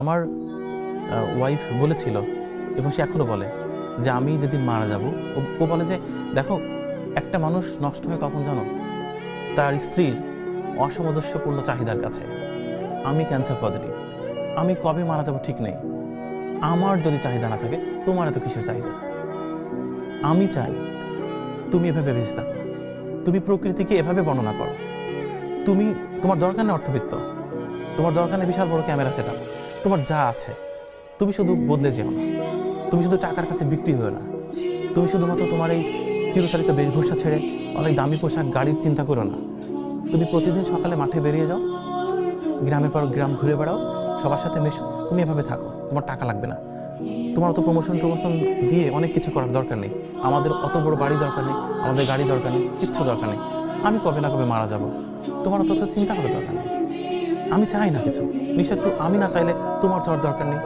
আমার ওয়াইফ বলেছিল এবং সে এখনও বলে যে আমি যেদিন মারা যাব, ও বলে যে দেখো, একটা মানুষ নষ্ট হয় কখন জানো? তার স্ত্রীর অসামঞ্জস্যপূর্ণ চাহিদার কাছে। আমি ক্যান্সার পজিটিভ, আমি কবে মারা যাব ঠিক নেই। আমার যদি চাহিদা না থাকে, তোমার এত কিসের চাহিদা? আমি চাই তুমি এভাবে বেঁচে থাকো, তুমি প্রকৃতিকে এভাবে বর্ণনা করো। তোমার দরকার নেই অর্থবিত্ত, তোমার দরকার নেই বিশাল বড় ক্যামেরা সেটআপ, তোমার যা আছে তুমি শুধু বদলে যেও না, তুমি শুধু টাকার কাছে বিক্রি হও না, তুমি শুধুমাত্র তোমার এই চিরচালিত বেশভূষা ছেড়ে অনেক দামি পোশাক গাড়ির চিন্তা করো না। তুমি প্রতিদিন সকালে মাঠে বেরিয়ে যাও, গ্রামের পর গ্রাম ঘুরে বেড়াও, সবার সাথে মেশো, তুমি এভাবে থাকো, তোমার টাকা লাগবে না। তোমার অত প্রমোশন দিয়ে অনেক কিছু করার দরকার নেই। আমাদের অত বড় বাড়ি দরকার নেই, আমাদের গাড়ি দরকার নেই, কিচ্ছু দরকার নেই। আমি কবে না কবে মারা যাব, তোমার অত চিন্তা করার দরকার নেই। আমি চাই না কিছু, নিশ্চয় আমি না চাইলে তোমার চাওয়ার দরকার নেই।